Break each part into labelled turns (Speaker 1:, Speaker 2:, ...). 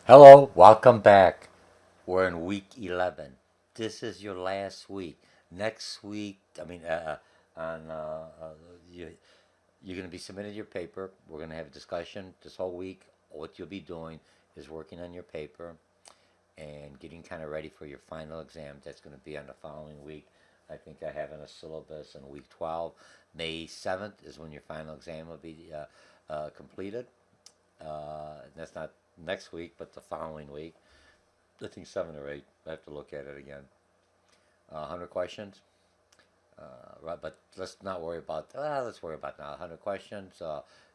Speaker 1: Hello, welcome back. We're in week 11. This is your last week. Next week, on you, you're going to be submitting your paper. We're going to have a discussion this whole week. What you'll be doing is working on your paper and getting kind of ready for your final exam. That's going to be on the following week. I think I have in a syllabus in week 12. May 7th is when your final exam will be completed. That's not next week, but the following week. I think 7 or 8. I have to look at it again. 100 questions. Right, but let's not worry about. Let's worry about now. 100 questions.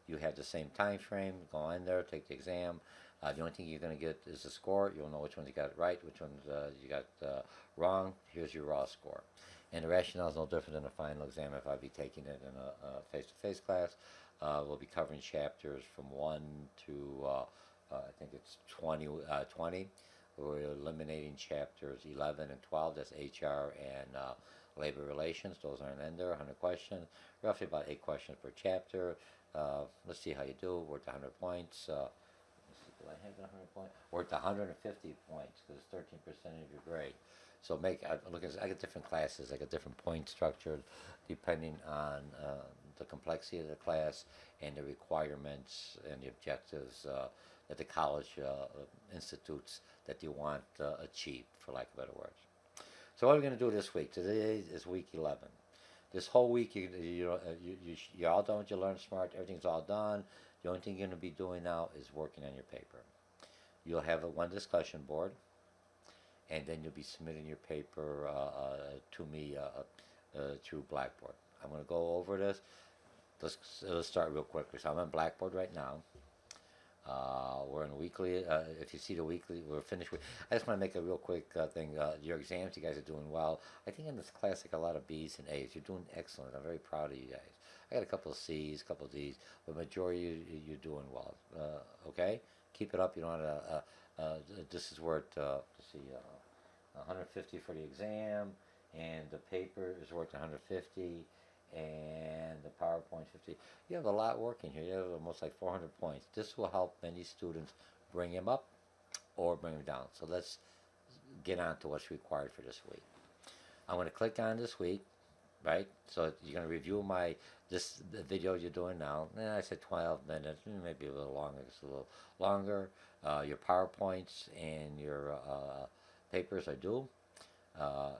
Speaker 1: You have the same time frame. Go in there, take the exam. The only thing you're going to get is the score. You'll know which ones you got right, which ones you got wrong. Here's your raw score. And the rationale is no different than a final exam if I'd be taking it in a face-to-face class. We'll be covering chapters from 1 to, I think it's 20. We're eliminating chapters 11 and 12. That's HR and labor relations. Those aren't in there. 100 questions. Roughly about 8 questions per chapter. Let's see how you do. Worth 100 points. Let's see, do I have the 100 points? Worth 150 points because it's 13% of your grade. So I get different classes. I get different point structures depending on the complexity of the class and the requirements and the objectives that the college institutes that you want achieved, for lack of better words. So what are we going to do this week? Today is week 11. This whole week, you're all done with your Learn Smart. Everything's all done. The only thing you're going to be doing now is working on your paper. You'll have one discussion board, and then you'll be submitting your paper to me through Blackboard. I'm going to go over this. Let's start real quickly. So I'm on Blackboard right now. We're in weekly. If you see the weekly, we're finished with. I just want to make a real quick thing. Your exams, you guys are doing well. I think in this class, I got a lot of B's and A's. You're doing excellent. I'm very proud of you guys. I got a couple of C's, a couple of D's, but majority you're doing well. Okay, keep it up. You don't have to. This is worth. Let's see, 150 for the exam, and the paper is worth 150 and the PowerPoint 50. You have a lot working here. You have almost like 400 points. This will help many students bring them up or bring them down. So let's get on to what's required for this week. I'm going to click on this week, right? So you're going to review this video you're doing now. I said 12 minutes, maybe a little longer. It's a little longer. Your PowerPoints and your papers are due. Uh,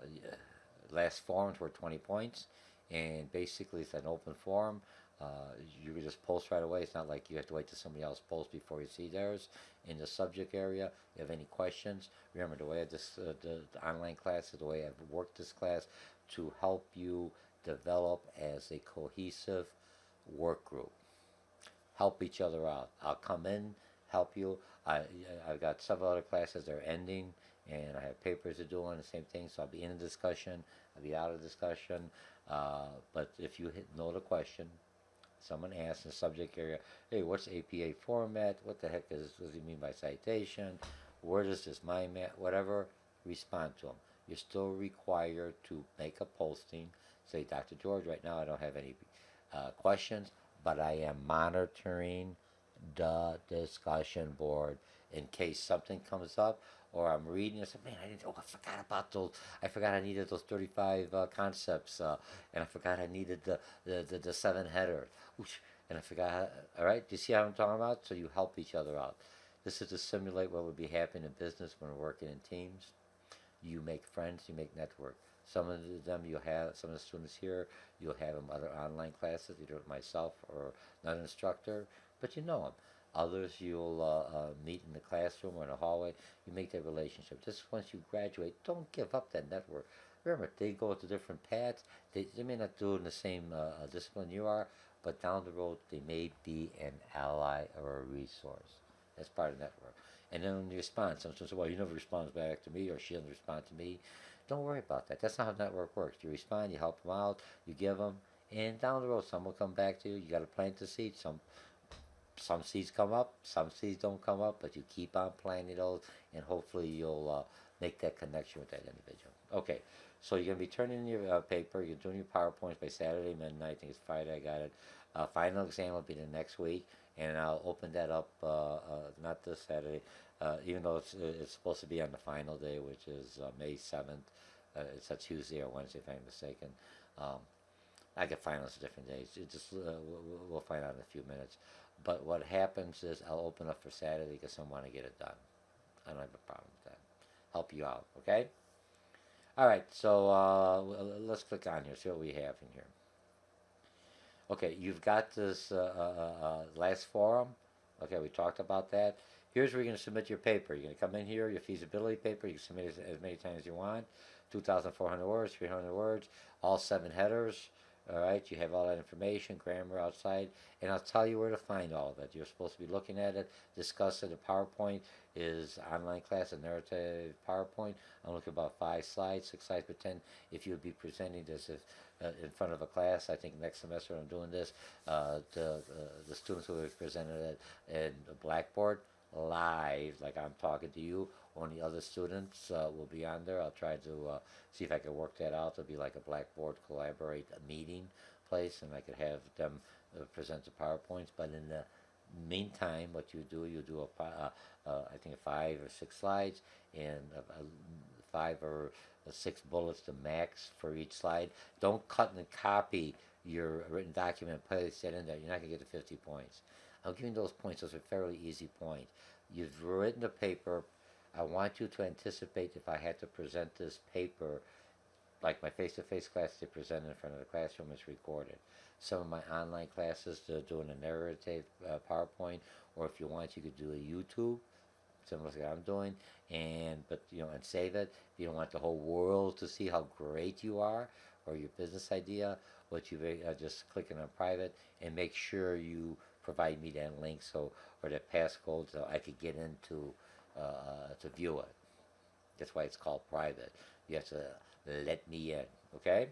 Speaker 1: Last forums were 20 points, and basically it's an open forum. Uh, you can just post right away. It's not like you have to wait till somebody else posts before you see theirs. In the subject area, you have any questions, remember the way of the online class is the way I've worked this class to help you develop as a cohesive work group. Help each other out. I'll come in, help you. I've got several other classes that are ending, and I have papers to do on the same thing. So I'll be in a discussion. I'll be out of discussion. But if you know the question, someone asks in the subject area, hey, what's APA format? What the heck does he mean by citation? Where does this mind map? Whatever, respond to them. You're still required to make a posting. Say, Dr. George, right now I don't have any questions, but I am monitoring the discussion board in case something comes up or I'm reading and say, man, I forgot about those. I forgot I needed those 35 concepts, and I forgot I needed the 7 headers. And I forgot, all right, do you see how I'm talking about? So you help each other out. This is to simulate what would be happening in business when we're working in teams. You make friends, you make network. Some of them you'll have, some of the students here, you'll have them other online classes, either with myself or another instructor, but you know them. Others you'll meet in the classroom or in the hallway. You make that relationship. Just once you graduate, don't give up that network. Remember, they go to different paths. They may not do it in the same discipline you are, but down the road they may be an ally or a resource. That's part of the network. And then when you respond, some students say, well, you never responds back to me, or she doesn't respond to me. Don't worry about that. That's not how the network works. You respond, you help them out, you give them, and down the road, some will come back to you. You got to plant the seed. Some seeds come up, some seeds don't come up, but you keep on planting those, and hopefully you'll make that connection with that individual. Okay, so you're gonna be turning in your paper. You're doing your PowerPoints by Saturday midnight. I think it's Friday. I got it. Final exam will be the next week, and I'll open that up not this Saturday, even though it's supposed to be on the final day, which is May 7th. It's a Tuesday or Wednesday, if I'm mistaken. Um, I get finals different days. It just we'll find out in a few minutes. But what happens is I'll open up for Saturday because I want to get it done. I don't have a problem with that. Help you out, okay? All right, so let's click on here. See what we have in here. Okay, you've got this last forum. Okay, we talked about that. Here's where you're going to submit your paper. You're going to come in here, your feasibility paper. You can submit it as many times as you want. 2,400 words, 300 words, all 7 headers. All right, you have all that information, grammar outside, and I'll tell you where to find all of it. You're supposed to be looking at it, discuss it. The PowerPoint is online class, a narrative PowerPoint. I'm looking about 5 slides, 6 slides per 10. If you'd be presenting this in front of a class, I think next semester I'm doing this. The students who have presented it in Blackboard live, like I'm talking to you. Only other students will be on there. I'll try to see if I can work that out. It'll be like a Blackboard collaborate a meeting place, and I could have them present the PowerPoints. But in the meantime, what you do I think 5 or 6 slides and 5 or 6 bullets to max for each slide. Don't cut and copy your written document and place that in there. You're not going to get the 50 points. I'm giving those points. Those are fairly easy points. You've written the paper. I want you to anticipate if I had to present this paper, like my face-to-face class, they present in front of the classroom, it's recorded. Some of my online classes, they're doing a narrative PowerPoint, or if you want, you could do a YouTube, similar to what I'm doing, and save it. If you don't want the whole world to see how great you are or your business idea, what you just clicking on private and make sure you provide me that link or that passcode so I could get into to view it. That's why it's called private. You have to let me in, okay?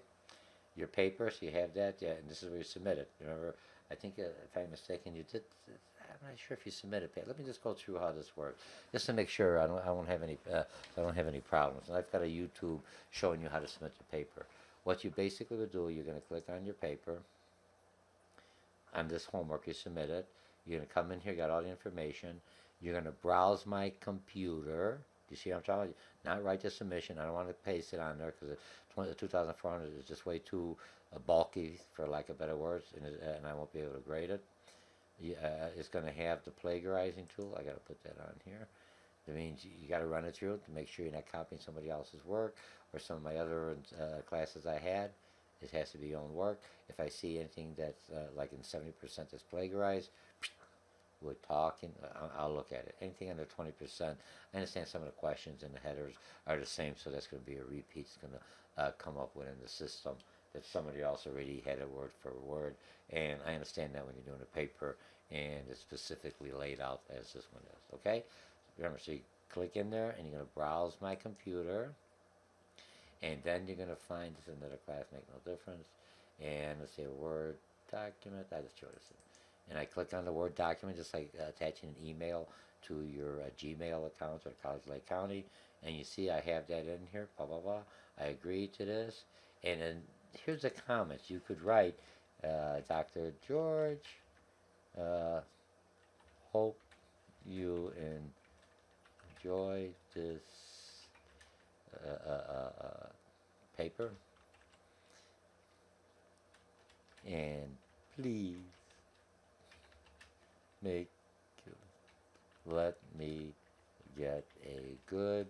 Speaker 1: Your paper, so you have that, yeah, and this is where you submit it. Remember, I think if I'm mistaken, you did. I'm not sure if you submitted. Let me just go through how this works, just to make sure I don't have any problems. And I've got a YouTube showing you how to submit your paper. What you basically would do, you're going to click on your paper. On this homework you submitted, you're going to come in here, got all the information. You're going to browse my computer. Do you see what I'm talking about? Not write the submission. I don't want to paste it on there because the 2,400 is just way too bulky, for lack of better words, and I won't be able to grade it. It's going to have the plagiarizing tool. I got to put that on here. That means you got to run it through to make sure you're not copying somebody else's work or some of my other classes I had. It has to be your own work. If I see anything that's like in 70% that's plagiarized, we're talking, I'll look at it. Anything under 20%, I understand some of the questions and the headers are the same, so that's going to be a repeat. It's going to come up within the system that somebody else already had it word for word, and I understand that when you're doing a paper and it's specifically laid out as this one is, okay? Remember, so you click in there and you're going to browse my computer, and then you're going to find this another class, make no difference, and let's say a Word document. I just chose this. And I click on the Word document, just like attaching an email to your Gmail account or College Lake County, and you see I have that in here, blah, blah, blah. I agree to this, and then here's the comments. You could write, Dr. George, hope you enjoy this paper, and please let me get a good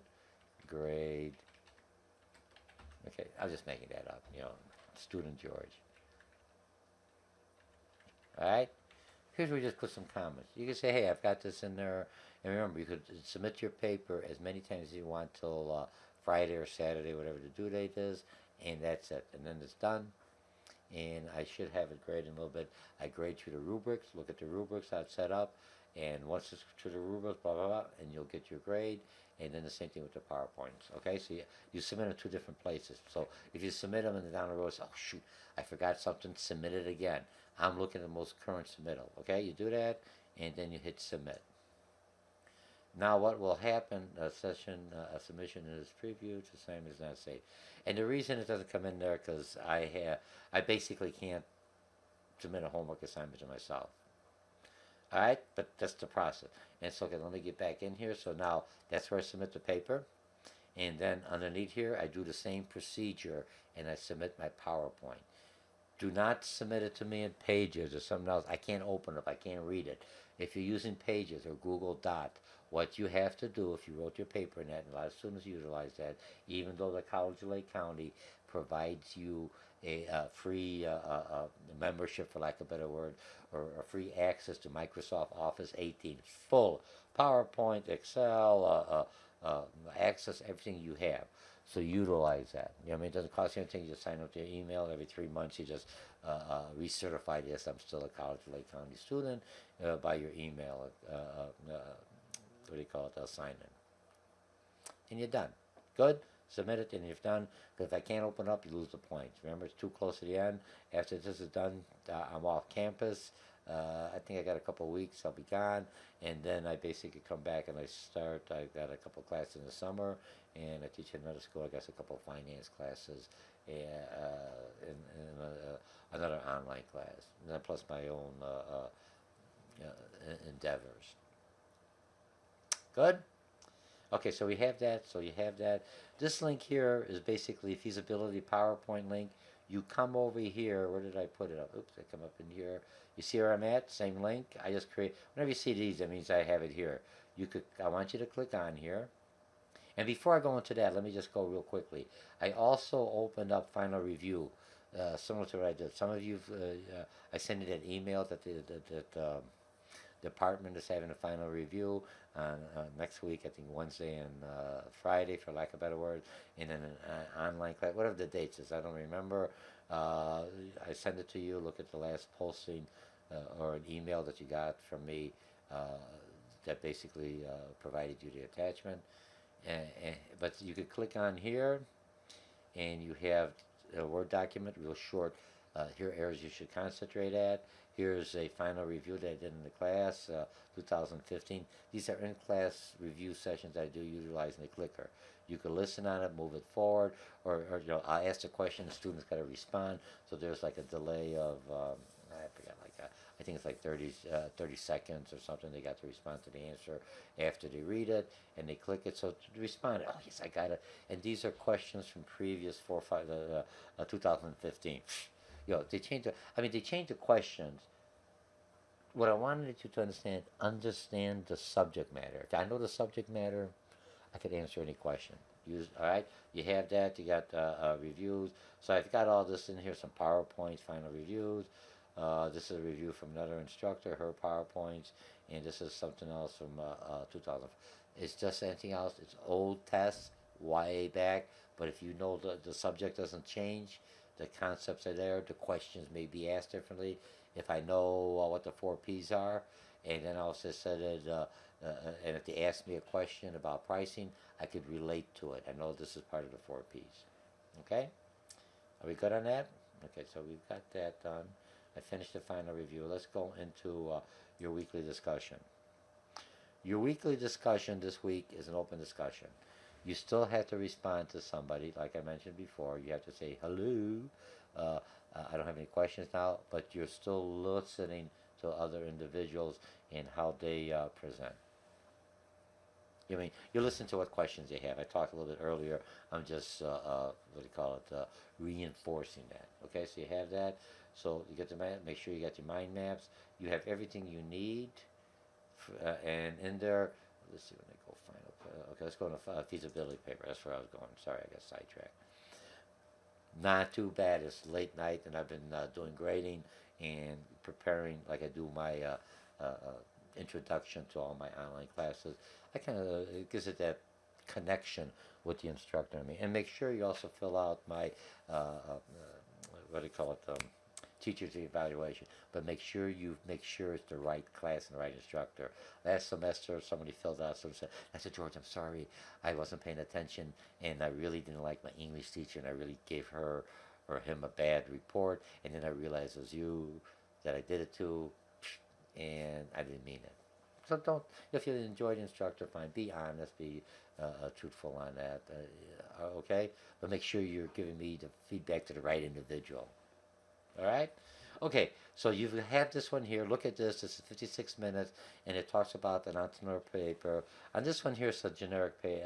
Speaker 1: grade. Okay, I'm just making that up, student George. Alright? Here's where we just put some comments. You can say, hey, I've got this in there. And remember, you could submit your paper as many times as you want till Friday or Saturday, whatever the due date is, and that's it. And then it's done. And I should have it graded in a little bit. I grade through the rubrics, look at the rubrics, how it's set up, and once it's to the rubrics, blah, blah, blah, and you'll get your grade, and then the same thing with the PowerPoints, okay? So you submit them 2 different places. So if you submit them and then down the road, it's, oh, shoot, I forgot something, submit it again. I'm looking at the most current submittal, okay? You do that, and then you hit submit. Now what will happen, a submission is previewed, the same as not saved. And the reason it doesn't come in there because I basically can't submit a homework assignment to myself. All right, but that's the process. And so, okay, let me get back in here. So now that's where I submit the paper. And then underneath here, I do the same procedure and I submit my PowerPoint. Do not submit it to me in Pages or something else. I can't open it. I can't read it. If you're using Pages or Google Doc, what you have to do, if you wrote your paper in that, and a lot of students utilize that, even though the College of Lake County provides you a free membership, for lack of a better word, or a free access to Microsoft Office 18, full PowerPoint, Excel, access everything you have. So utilize that. You know what I mean? It doesn't cost you anything. You just sign up to your email. Every 3 months, you just recertify, yes, I'm still a College of Lake County student by your email. What do you call it? Sign in. And you're done. Good? Submit it and you're done. Because if I can't open up, you lose the points. Remember, it's too close to the end. After this is done, I'm off campus. I think I got a couple of weeks. I'll be gone, and then I basically come back and I start. I got a couple of classes in the summer, and I teach at another school. I got a couple of finance classes, and another online class, and then plus my own endeavors. Good. Okay, so we have that. So you have that. This link here is basically feasibility PowerPoint link. You come over here. Where did I put it up? Oops, I come up in here. You see where I'm at? Same link. I just create. Whenever you see these, that means I have it here. You could. I want you to click on here. And before I go into that, let me just go real quickly. I also opened up final review, similar to what I did. Some of you, I sent you an email that the department is having a final review on next week. I think Wednesday and Friday, for lack of a better word, and then an online class. Whatever the dates is, I don't remember. I send it to you. Look at the last posting or an email that you got from me that basically provided you the attachment. But you could click on here, and you have a Word document, real short. Here areas you should concentrate at. Here's a final review that I did in the class, 2015. These are in-class review sessions I do utilizing the clicker. You can listen on it, move it forward, or you know, I ask a question, the student's got to respond. So there's like a delay of, I forget, like I think it's like 30 seconds or something. They got to respond to the answer after they read it and they click it. So to respond, oh yes, I got it. And these are questions from previous 2015. You know, they changed. They changed the questions. What I wanted you to understand the subject matter. If I know the subject matter, I could answer any question. All right. You have that. You got reviews. So I've got all this in here. Some PowerPoints, final reviews. This is a review from another instructor, her PowerPoints, and this is something else from 2000. It's just anything else. It's old tests, way back. But if you know the subject doesn't change, the concepts are there. The questions may be asked differently. If I know what the 4Ps are, and then I also said it, and if they ask me a question about pricing, I could relate to it. I know this is part of the 4Ps. Okay? Are we good on that? Okay, so we've got that done. I finished the final review. Let's go into your weekly discussion. Your weekly discussion this week is an open discussion. You still have to respond to somebody, like I mentioned before. You have to say hello. I don't have any questions now, but you're still listening to other individuals and how they present. You listen to what questions they have. I talked a little bit earlier. I'm just what do you call it? Reinforcing that. Okay, so you have that. So you get the map. Make sure you got your mind maps. You have everything you need, and in there. Let's see when they go final. Okay, let's go to feasibility paper. That's where I was going. Sorry, I got sidetracked. Not too bad. It's late night, and I've been doing grading and preparing like I do my introduction to all my online classes. I kind of it gives it that connection with the instructor. And make sure you also fill out my what do you call it? Teacher's evaluation, but make sure it's the right class and the right instructor. Last semester, somebody filled out something said, I said, George, I'm sorry, I wasn't paying attention, and I really didn't like my English teacher, and I really gave her or him a bad report, and then I realized it was you that I did it to, and I didn't mean it. So don't, if you enjoy the instructor, fine, be honest, be truthful on that, okay? But make sure you're giving me the feedback to the right individual. All right? Okay, so you have this one here. Look at this. This is 56 minutes, and it talks about an entrepreneur paper. On this one here, it's a generic pay.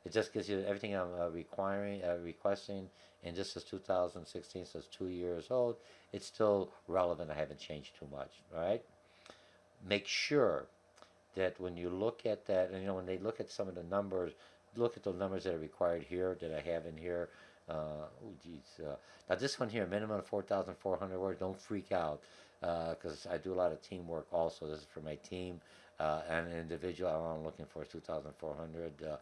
Speaker 1: It just gives you everything I'm requesting, and this is 2016, so it's 2 years old. It's still relevant. I haven't changed too much. All right. Make sure that when you look at that, and when they look at some of the numbers, look at the numbers that are required here that I have in here. Oh, geez. Now this one here, minimum of 4,400 words. Don't freak out, because I do a lot of teamwork also. This is for my team and an individual. All I'm looking for is 2,400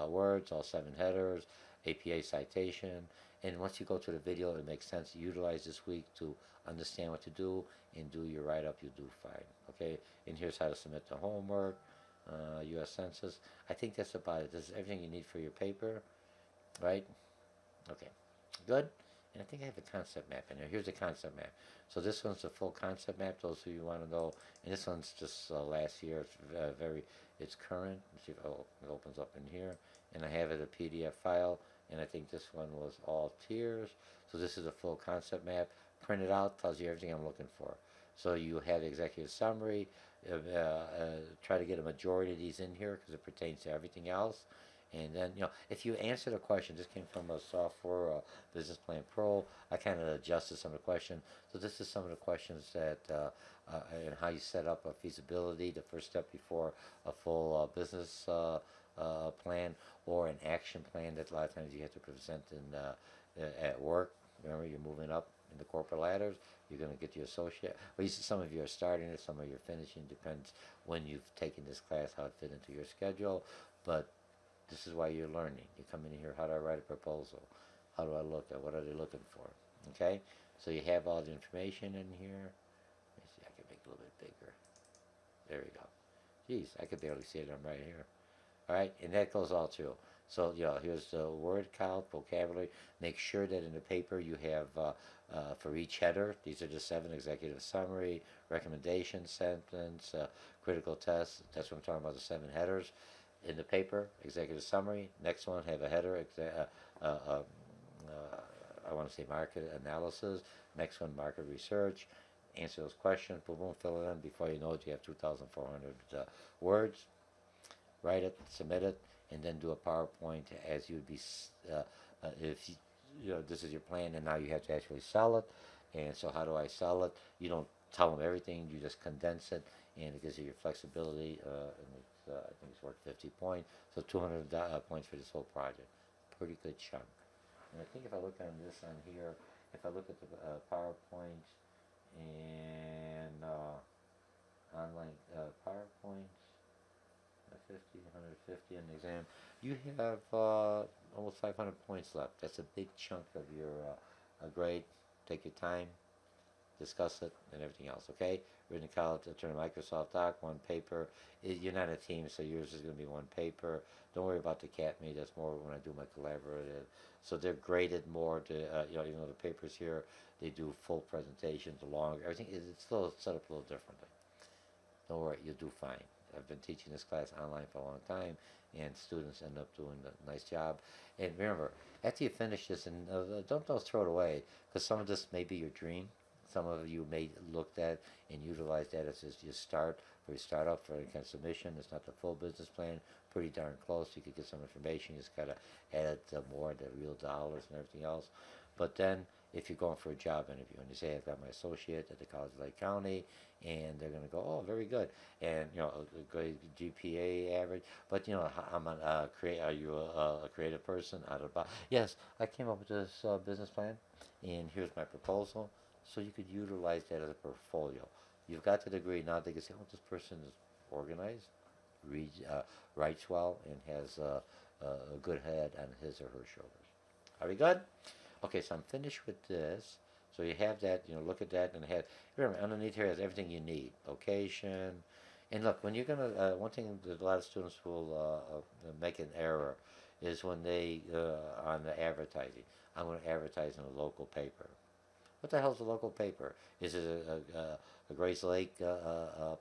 Speaker 1: words, all 7 headers, APA citation. And once you go to the video, it makes sense to utilize this week to understand what to do and do your write-up. You do fine. Okay, and here's how to submit the homework, U.S. Census. I think that's about it. This is everything you need for your paper, right? Okay, good. And I think I have a concept map in there. Here's the concept map. So this one's the full concept map, those who you want to know. And this one's just last year. It's it's current. Let's see if it opens up in here. And I have it a PDF file. And I think this one was all tiers. So this is a full concept map. Printed out, tells you everything I'm looking for. So you have the executive summary. Try to get a majority of these in here because it pertains to everything else. And then, if you answer the question, this came from a software, Business Plan Pro. I kind of adjusted some of the questions. So this is some of the questions that, and how you set up a feasibility, the first step before a full business plan or an action plan that a lot of times you have to present at work. Remember, you're moving up in the corporate ladders. You're going to get your associate. Well, some of you are starting it, some of you are finishing. Depends when you've taken this class, how it fit into your schedule. But this is why you're learning. You come in here, how do I write a proposal? How do I look at what are they looking for? Okay? So you have all the information in here. Let me see, I can make it a little bit bigger. There we go. Geez, I could barely see it. I'm right here. All right, and that goes all through. So, here's the word count, vocabulary. Make sure that in the paper you have, for each header, these are the 7: executive summary, recommendation, sentence, critical test. That's what I'm talking about, the 7 headers. In the paper, executive summary. Next one, have a header, I want to say market analysis. Next one, market research. Answer those questions, boom, boom, fill it in. Before you know it, you have 2,400 words. Write it, submit it, and then do a PowerPoint as you'd be, if this is your plan, and now you have to actually sell it. And so, how do I sell it? You don't tell them everything; you just condense it, and it gives you your flexibility. And it's, I think it's worth 50 points, so 200 points for this whole project. Pretty good chunk. And I think if I look on this on here, if I look at the PowerPoint and online PowerPoints. 50, 150 on the exam. You have almost 500 points left. That's a big chunk of your grade. Take your time, discuss it, and everything else, okay? Written college, turn a Microsoft Doc, one paper. You're not a team, so yours is going to be one paper. Don't worry about the cat me. That's more when I do my collaborative. So they're graded more to, even though the papers here, they do full presentations, longer. Everything is still set up a little differently. Don't worry, you'll do fine. I've been teaching this class online for a long time, and students end up doing a nice job. And remember, after you finish this, and don't throw it away, because some of this may be your dream. Some of you may look at and utilize that as your start for your startup for any kind of submission. It's not the full business plan, pretty darn close. You could get some information. You just got to add more, the real dollars and everything else. But then, if you're going for a job interview and you say, I've got my associate at the College of Lake County, and they're going to go, oh, very good, and a great GPA average, but I'm are you a creative person? Out of yes, I came up with this business plan, and here's my proposal, so you could utilize that as a portfolio. You've got the degree, now they can say, oh, this person is organized, reads, writes well, and has a good head on his or her shoulders. Are we good? Okay, so I'm finished with this. So you have that, look at that, and remember, underneath here has everything you need. Location. And look, when you're going to, one thing that a lot of students will make an error is when they, on the advertising, I'm going to advertise in a local paper. What the hell is a local paper? Is it a Grace Lake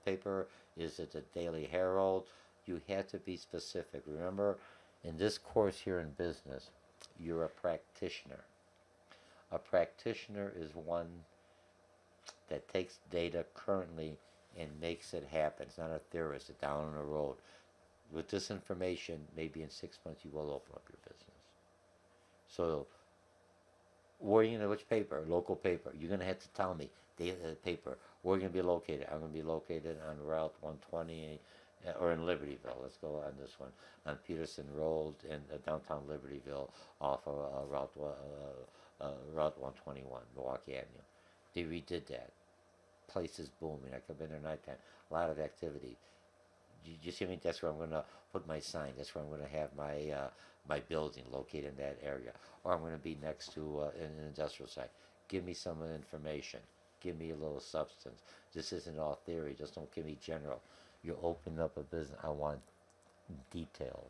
Speaker 1: paper? Is it the Daily Herald? You have to be specific. Remember, in this course here in business, you're a practitioner. A practitioner is one that takes data currently and makes it happen. It's not a theorist, it's down the road. With this information, maybe in 6 months you will open up your business. So, where are you gonna, which paper? Local paper. You're gonna have to tell me the paper. Where are you gonna be located? I'm gonna be located on Route 120, or in Libertyville. Let's go on this one. On Peterson Road in downtown Libertyville, off of Route 121, Milwaukee Avenue. They redid that. Place is booming. I could have been there nighttime. A lot of activity. You see me? That's where I'm going to put my sign. That's where I'm going to have my building located in that area. Or I'm going to be next to an industrial site. Give me some information. Give me a little substance. This isn't all theory. Just don't give me general. You open up a business. I want detail.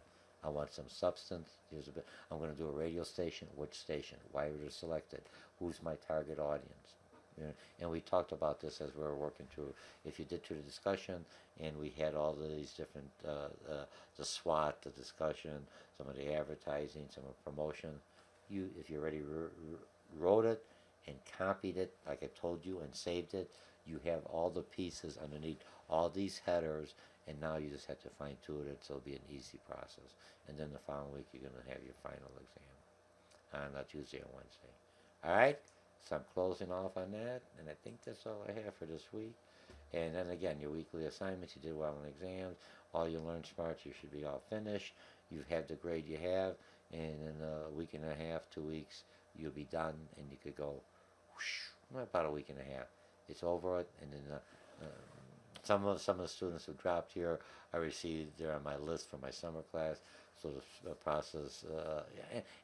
Speaker 1: I want some substance. Here's a bit. I'm going to do a radio station. Which station? Why was it selected? Who's my target audience? You know, and we talked about this as we were working through. If you did through the discussion, and we had all of these different, the SWOT, the discussion, some of the advertising, some of the promotion. If you already wrote it and copied it, like I told you, and saved it, you have all the pieces underneath all these headers, and now you just have to fine tune it, so it'll be an easy process. And then the following week, you're going to have your final exam on Tuesday and Wednesday. All right? So I'm closing off on that, and I think that's all I have for this week. And then again, your weekly assignments, you did well in exams, all you learned smart, you should be all finished. You've had the grade you have, and in a week and a half, 2 weeks, you'll be done, and you could go, whoosh, about a week and a half. It's over it, and then some of the students who dropped here, I received, they're on my list for my summer class. So the process,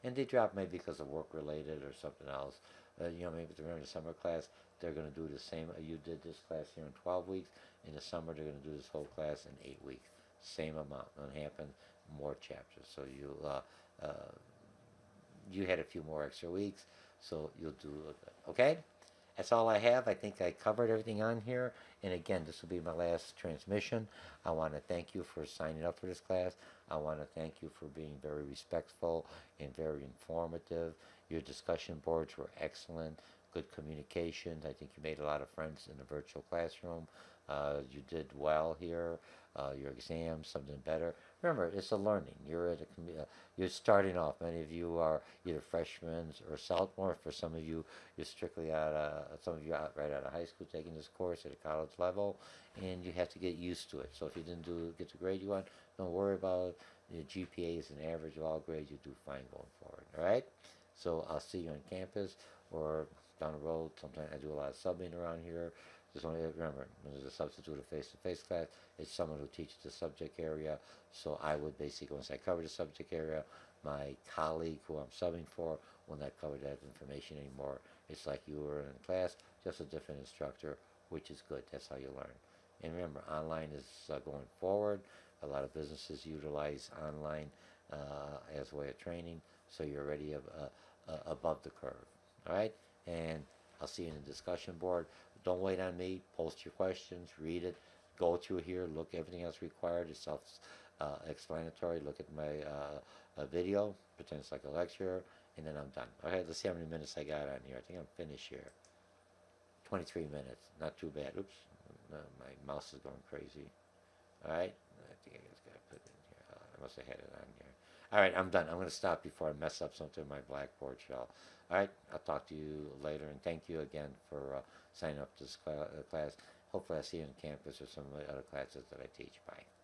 Speaker 1: and they dropped maybe because of work related or something else. Maybe they're in the summer class, they're going to do the same. You did this class here in 12 weeks. In the summer, they're going to do this whole class in 8 weeks. Same amount. It'll happen, more chapters. So you had a few more extra weeks, so you'll do it. Okay? That's all I have. I think I covered everything on here. And again, this will be my last transmission. I want to thank you for signing up for this class. I want to thank you for being very respectful and very informative. Your discussion boards were excellent. Good communication. I think you made a lot of friends in the virtual classroom. You did well here. Your exams, something better. Remember, it's a learning. You're starting off. Many of you are either freshmen or sophomore. For some of you, you're strictly some of you right out of high school taking this course at a college level, and you have to get used to it. So if you didn't get the grade you want, don't worry about it. Your GPA is an average of all grades. You do fine going forward. All right. So I'll see you on campus or down the road. Sometimes I do a lot of subbing around here. Just want to remember, when there's a substitute of face-to-face class, it's someone who teaches the subject area. So I would basically, once I cover the subject area, my colleague who I'm subbing for will not cover that information anymore. It's like you were in class, just a different instructor, which is good. That's how you learn. And remember, online is going forward. A lot of businesses utilize online as a way of training, so you're already above the curve. All right? And I'll see you in the discussion board. Don't wait on me. Post your questions. Read it. Go through here. Look, everything else required is self-explanatory. Look at my video. Pretend it's like a lecture. And then I'm done. Okay, let's see how many minutes I got on here. I think I'm finished here. 23 minutes. Not too bad. Oops. My mouse is going crazy. All right. I think I just got to put it in here. I must have had it on here. All right, I'm done. I'm going to stop before I mess up something in my Blackboard shell. All right, I'll talk to you later, and thank you again for signing up to this class. Hopefully I'll see you on campus or some of the other classes that I teach. Bye.